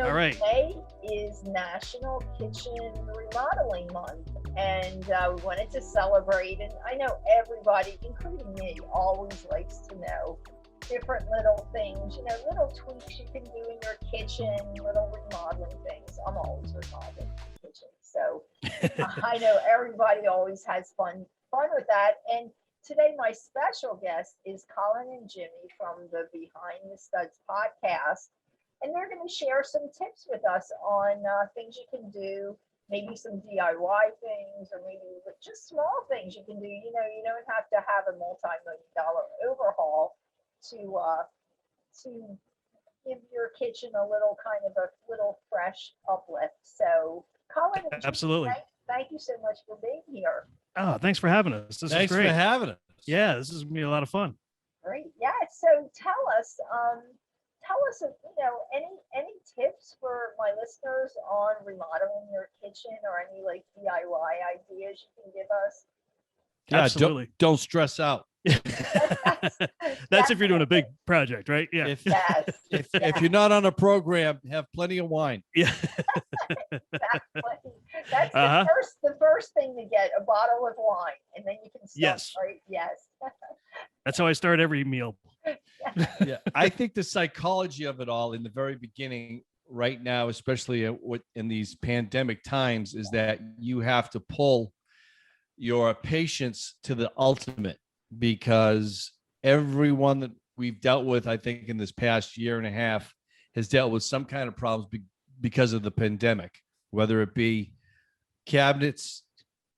All right. Today is National Kitchen Remodeling Month, and we wanted to celebrate. And I know everybody, including me, always likes to know different little things, little tweaks you can do in your kitchen, little remodeling things. I'm always remodeling the kitchen, so I know everybody always has fun with that. And today, my special guest is Colin and Jimmy from the Behind the Studs podcast. And they're going to share some tips with us on things you can do, maybe some DIY things, or maybe just small things you can do. You don't have to have a multi-million-dollar overhaul to give your kitchen a little fresh uplift. So, Colin, Absolutely. Thank you so much for being here. Oh, thanks for having us. This is great. Thanks for having us. Yeah, this is going to be a lot of fun. Great. Yeah. So tell us, any tips for my listeners on remodeling your kitchen, or any DIY ideas you can give us? Yeah, absolutely. Don't stress out. That's if you're doing a big project, right? Yeah. If you're not on a program, have plenty of wine. Yeah. Exactly. That's the first thing to get, a bottle of wine, and then you can start. Yes. Right? Yes. That's how I start every meal. Yeah, I think the psychology of it all in the very beginning, right now, especially in these pandemic times, is that you have to pull your patience to the ultimate, because everyone that we've dealt with, I think, in this past year and a half has dealt with some kind of problems because of the pandemic, whether it be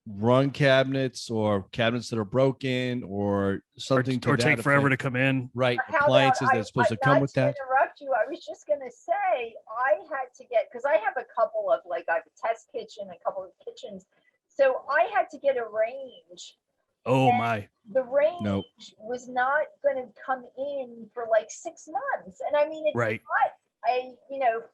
wrong cabinets, or cabinets that are broken, or something or take forever to come in. Right. Appliances that are supposed to come with that. Interrupt you. I was just going to say, I had to get, because I have a couple of, I have a test kitchen, a couple of kitchens. So I had to get a range. Oh my. The range was not going to come in for 6 months. And I mean, it's not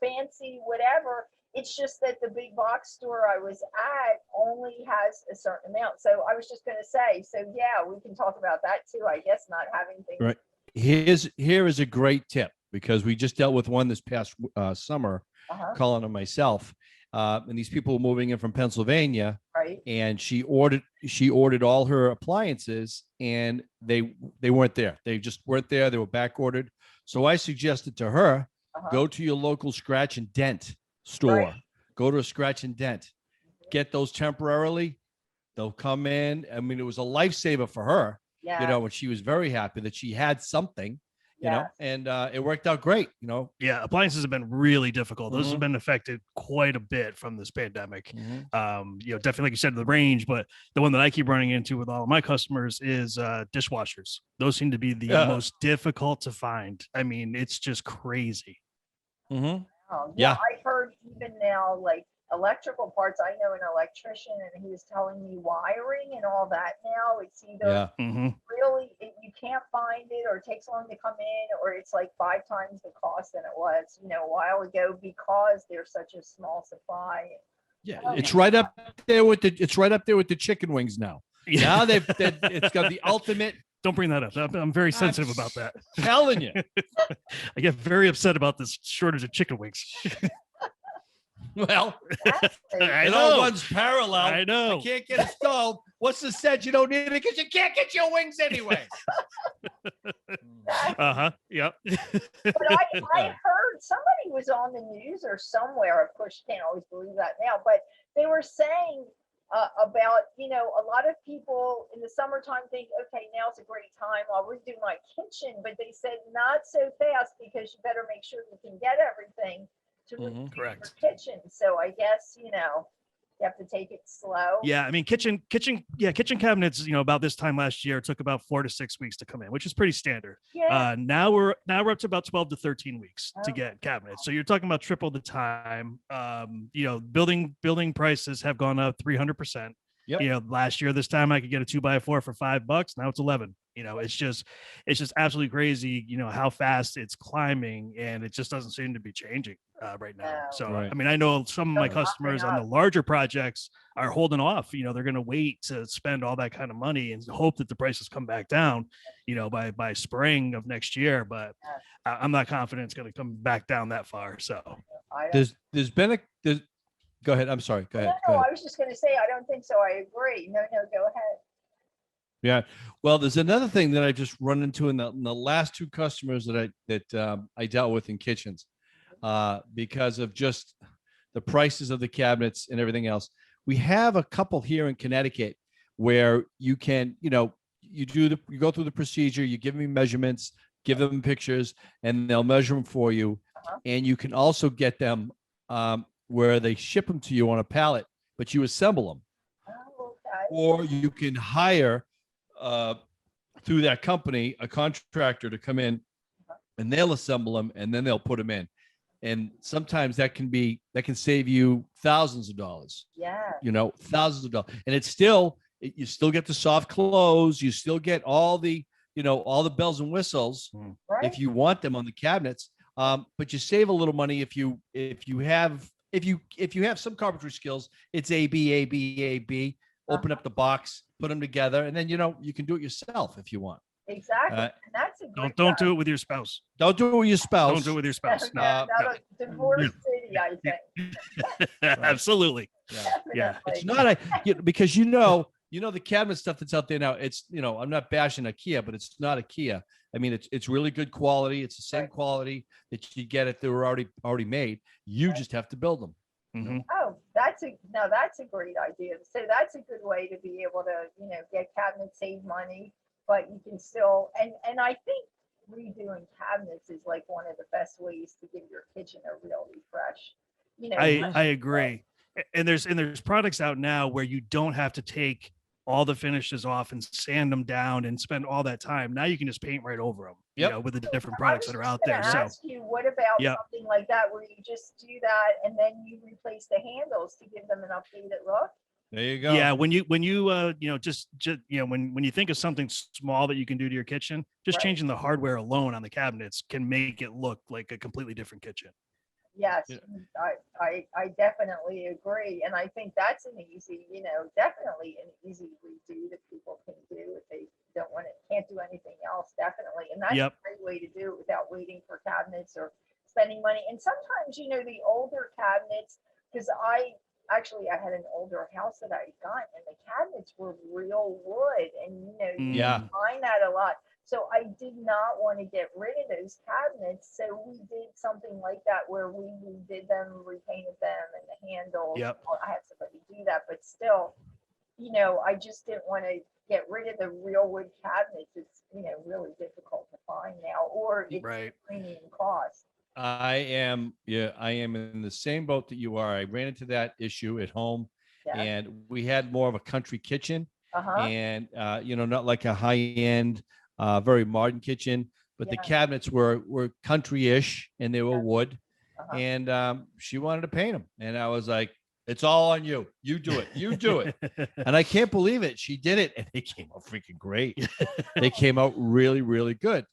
fancy, whatever. It's just that the big box store I was at only has a certain amount. So I was just going to say, yeah, we can talk about that too. I guess not having things. Right. Here is a great tip, because we just dealt with one this past summer, Colin and myself. And these people were moving in from Pennsylvania, right? And she ordered all her appliances, and they weren't there. They just weren't there. They were back ordered. So I suggested to her, go to your local scratch and dent store. Right. Go to a scratch and dent. Get those temporarily. They'll come in. I mean, it was a lifesaver for her. Yeah. And she was very happy that she had something. And it worked out great. Yeah, appliances have been really difficult. Those have been affected quite a bit from this pandemic. Definitely, like you said, the range, but the one that I keep running into with all of my customers is dishwashers. Those seem to be the most difficult to find. I mean, it's just crazy. Yeah, I've heard even now, electrical parts. I know an electrician, and he was telling me wiring and all that. Now it's either really you can't find it, or it takes long to come in, or it's 5 times the cost than it was a while ago, because there's such a small supply. Yeah, it's right up there with the chicken wings now. Yeah. Now it's got the ultimate. Don't bring that up. I'm very sensitive about that. Telling you. I get very upset about this shortage of chicken wings. Well, it all runs parallel. I know. I can't get a stove. What's the sense? You don't need it because you can't get your wings anyway. Yep. But I heard somebody was on the news or somewhere. Of course, you can't always believe that now, but they were saying about, a lot of people in the summertime think, okay, now's a great time, I'll redo my kitchen. But they said not so fast, because you better make sure you can get everything to redo your kitchen. So I guess, you have to take it slow. Yeah, I mean, kitchen cabinets, about this time last year, it took about 4 to 6 weeks to come in, which is pretty standard. Yeah. Now we're up to about 12 to 13 weeks to get cabinets. So you're talking about triple the time. Building prices have gone up 300%. Yep. Last year this time I could get a 2x4 for $5. Now it's 11. It's just absolutely crazy, how fast it's climbing, and it just doesn't seem to be changing right now. So, I mean, I know some of my customers on the larger projects are holding off. They're going to wait to spend all that kind of money and hope that the prices come back down, by spring of next year. But I'm not confident it's going to come back down that far. So There's been go ahead. I'm sorry. Go ahead. No, I was just going to say, I don't think so. I agree. No, go ahead. Yeah. Well, there's another thing that I just run into in the last two customers that I dealt with in kitchens, because of just the prices of the cabinets and everything else. We have a couple here in Connecticut where you can, you go through the procedure, you give them measurements, give them pictures, and they'll measure them for you. And you can also get them where they ship them to you on a pallet, but you assemble them. Oh, okay. Or you can hire through that company a contractor to come in, and they'll assemble them, and then they'll put them in. And sometimes that can save you thousands of dollars. Yeah. Thousands of dollars, and you still get the soft close, you still get all the bells and whistles, right, if you want them on the cabinets. But you save a little money if you have some carpentry skills. It's A B. Open up the box, put them together, and then you can do it yourself if you want. Exactly. And that's a great don't do it with your spouse. Don't do it with your spouse. Don't do it with your spouse. No. Divorce city, I think. Absolutely. Yeah. It's not because the cabinet stuff that's out there now. It's I'm not bashing IKEA, but it's not IKEA. I mean, it's really good quality. It's the same quality that you get if they were already made. You just have to build them. Mm-hmm. Oh, that's a great idea. So that's a good way to be able to, get cabinets, save money, but you can still, and I think redoing cabinets is like one of the best ways to give your kitchen a real refresh. I agree. And there's products out now where you don't have to take all the finishes off and sand them down and spend all that time. Now you can just paint right over them, with the different products that are out there. So ask you, what about something like that where you just do that and then you replace the handles to give them an updated look? There you go. Yeah, when you when you think of something small that you can do to your kitchen, just changing the hardware alone on the cabinets can make it look like a completely different kitchen. Yes, yeah. I definitely agree. And I think that's definitely an easy redo that people can do if they can't do anything else, definitely. And that's a great way to do it without waiting for cabinets or spending money. And sometimes, the older cabinets, because I had an older house that I got, and the cabinets were real wood, and you find that a lot. So I did not want to get rid of those cabinets. So we did something like that where we redid them, repainted them, and the handles. Yep. Well, I had somebody do that, but still, I just didn't want to get rid of the real wood cabinets. It's really difficult to find now, or it's premium cost. I am in the same boat that you are. I ran into that issue at home, and we had more of a country kitchen, and not like a high-end, very modern kitchen, but the cabinets were country-ish, and they were wood, and she wanted to paint them, and I was like, it's all on you. You do it. And I can't believe it. She did it, and they came out freaking great. They came out really, really good.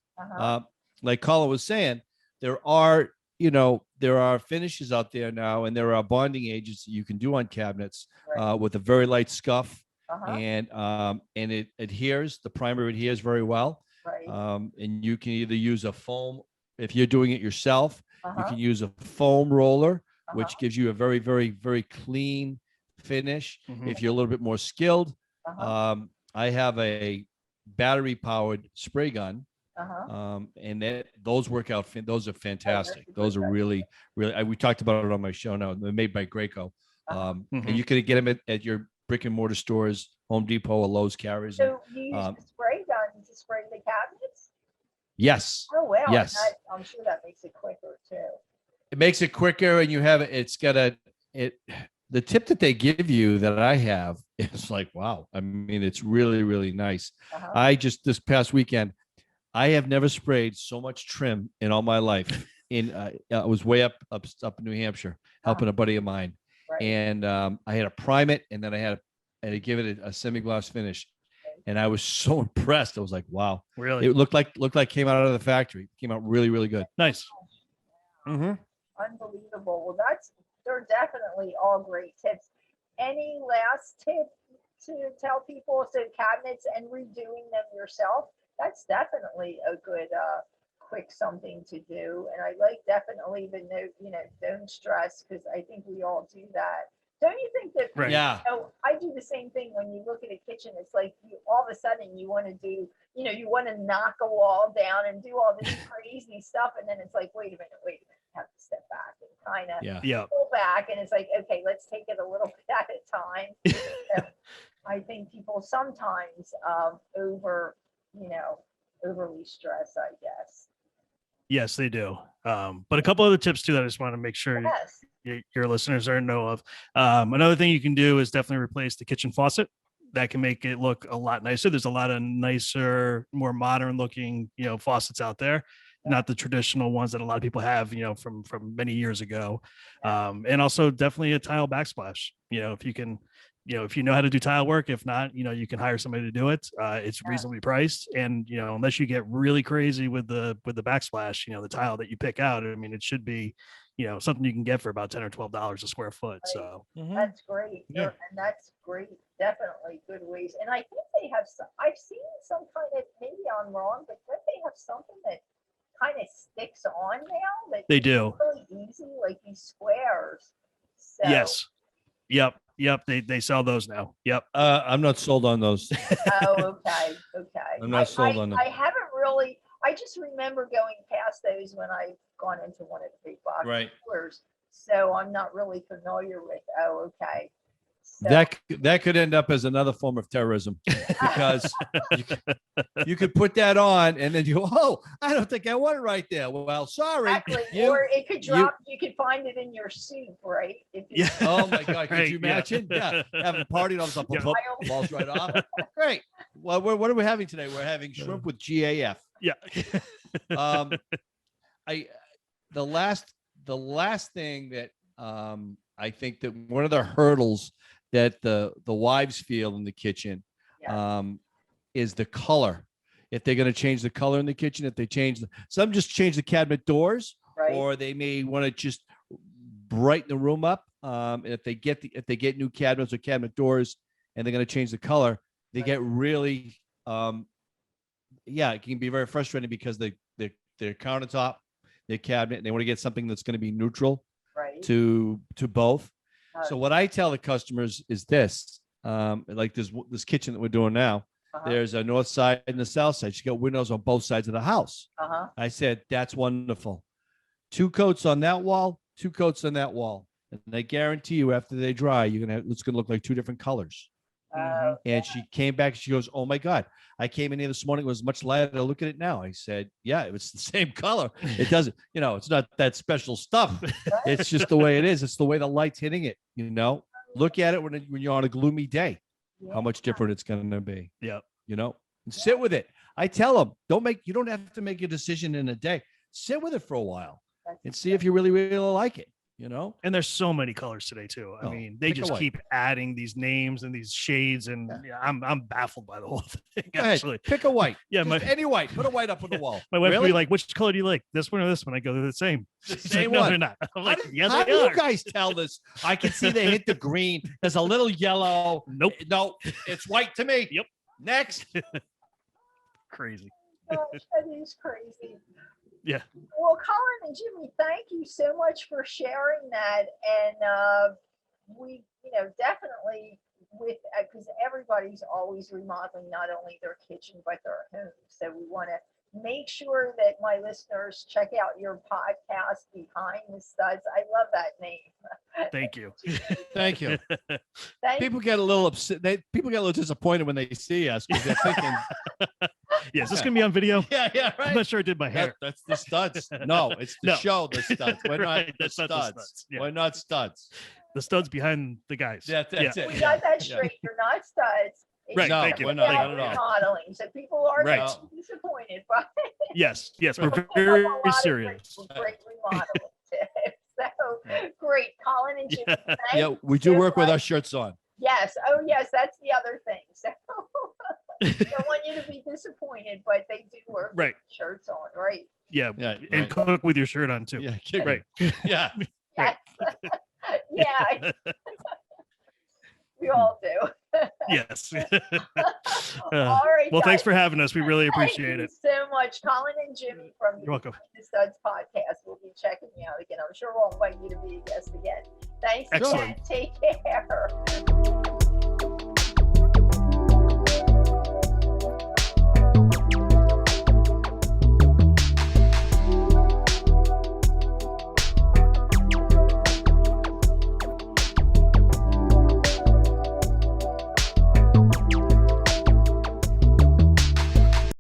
Like Colin was saying, there are finishes out there now, and there are bonding agents that you can do on cabinets with a very light scuff, and it adheres. The primer adheres very well. And you can either use a foam, if you're doing it yourself, you can use a foam roller, which gives you a very, very, very clean finish. If you're a little bit more skilled, I have a battery powered spray gun. And those work out. Those are fantastic. Those are really, really. We talked about it on my show now. They're made by Graco, and you can get them at your brick and mortar stores, Home Depot or Lowe's carries. So you use the spray gun to spray the cabinets? Yes. Oh wow. Yes. I'm sure that makes it quicker too. It makes it quicker, and you have it. It's got the tip that they give you that I have is like, wow. I mean, it's really, really nice. I just this past weekend, I have never sprayed so much trim in all my life. I was way up in New Hampshire helping a buddy of mine, and I had to prime it, and then I had to give it a semi-gloss finish, and I was so impressed. I was like, wow, really? It looked like came out of the factory. It came out really, really good. Nice. Unbelievable. Well, they're definitely all great tips. Any last tip to tell people? So cabinets and redoing them yourself. That's definitely a good quick something to do. And I like definitely the note, don't stress, because I think we all do that. Don't you think that? Right. Yeah. I do the same thing when you look at a kitchen. It's like all of a sudden you want to do, you want to knock a wall down and do all this crazy stuff. And then it's like, wait a minute, have to step back and kind of pull back. And it's like, okay, let's take it a little bit at a time. I think people sometimes overly stress, I guess. Yes, they do. But a couple other tips too that I just want to make sure your listeners are know of. Another thing you can do is definitely replace the kitchen faucet. That can make it look a lot nicer. There's a lot of nicer, more modern looking, faucets out there. Not the traditional ones that a lot of people have, from many years ago. And also definitely a tile backsplash. If you can, if you know how to do tile work, if not, you can hire somebody to do it. It's reasonably priced. And, unless you get really crazy with the backsplash, the tile that you pick out, I mean, it should be, something you can get for about $10 or $12 a square foot. So that's great. Yeah. And that's great. Definitely good ways. And I think they have I've seen some kind of, maybe I'm wrong, but don't they have something that kind of sticks on now? That they do. Really easy, like these squares. So. Yes. Yep. They sell those now. Yep. I'm not sold on those. Oh, okay. I'm not sold on them. I haven't really. I just remember going past those when I've gone into one of the big box stores. So I'm not really familiar with. Oh, okay. So. That could end up as another form of terrorism, because you could put that on and then I don't think I want it right there. Well, sorry. Exactly. Or it could drop. You could find it in your soup, right? Oh my God! Could you imagine? Yeah, having a party and all of a sudden, falls right off. Great. Well, what are we having today? We're having shrimp with GAF. Yeah. The last thing that I think that one of the hurdles that the wives feel in the kitchen is the color. If they're going to change the color in the kitchen, if they some just change the cabinet doors, or they may want to just brighten the room up. If they get new cabinets or cabinet doors and they're going to change the color, they get really it can be very frustrating because their countertop, their cabinet, they want to get something that's going to be neutral to both. So what I tell the customers is this, like this kitchen that we're doing now, there's a north side and the south side. She got windows on both sides of the house. I said, that's wonderful. 2 coats on that wall, 2 coats on that wall. And I guarantee you after they dry, it's going to look like 2 different colors. And she came back, she goes, oh my God, I came in here this morning, it was much lighter. Look at it now. I said, yeah, it's the same color. It doesn't, it's not that special stuff. It's just the way it is. It's the way the light's hitting it, Look at it when you're on a gloomy day, how much different it's going to be. Yeah. And sit with it. I tell them, you don't have to make a decision in a day. Sit with it for a while and see if you really, really like it. And there's so many colors today too. I mean, they just keep adding these names and these shades, and I'm baffled by the whole thing. Actually, pick a white. Yeah, any white. Put a white up on the wall. My wife would be like, "Which color do you like? This one or this one?" I go, "They're the same." Same no, one. they're not. I'm like, how do you guys tell this? I can see they hit the green. There's a little yellow. Nope. No, it's white to me. Yep. Next. Crazy. That is crazy. Yeah. Well, Colin and Jimmy, thank you so much for sharing that. And we, definitely because everybody's always remodeling not only their kitchen, but their home. So we want to make sure that my listeners check out your podcast, Behind the Studs. I love that name. Thank you. Thank you. People get a little upset. People get a little disappointed when they see us because they're thinking, yeah, is this going to be on video? Yeah, right. I'm not sure I did my hair. That's the Studs. No, it's the show, the Studs. We're not the Studs. Not the studs. Yeah. We're not Studs. The Studs behind the guys. That's it. We got that straight. You're not Studs. Right. No, thank you. we're not at all. Remodeling, so people are disappointed. But yes, we're very serious. Great remodeling tips. So great, Colin and Jimmy. Yeah, we do work with our shirts on. Yes. Oh, yes. That's the other thing. So I don't want you to be disappointed, but they do work with shirts on, right? Yeah. And cook with your shirt on too. Yeah. Right. Yeah. Yes. Yeah. We all do. Yes. All right. Well, thanks guys. for having us. We really appreciate Thank it. you so much, Colin and Jimmy from You're welcome. the Studs podcast. We'll be checking you out again. I'm sure we'll invite you to be a guest again. Thanks Excellent. again. Take care.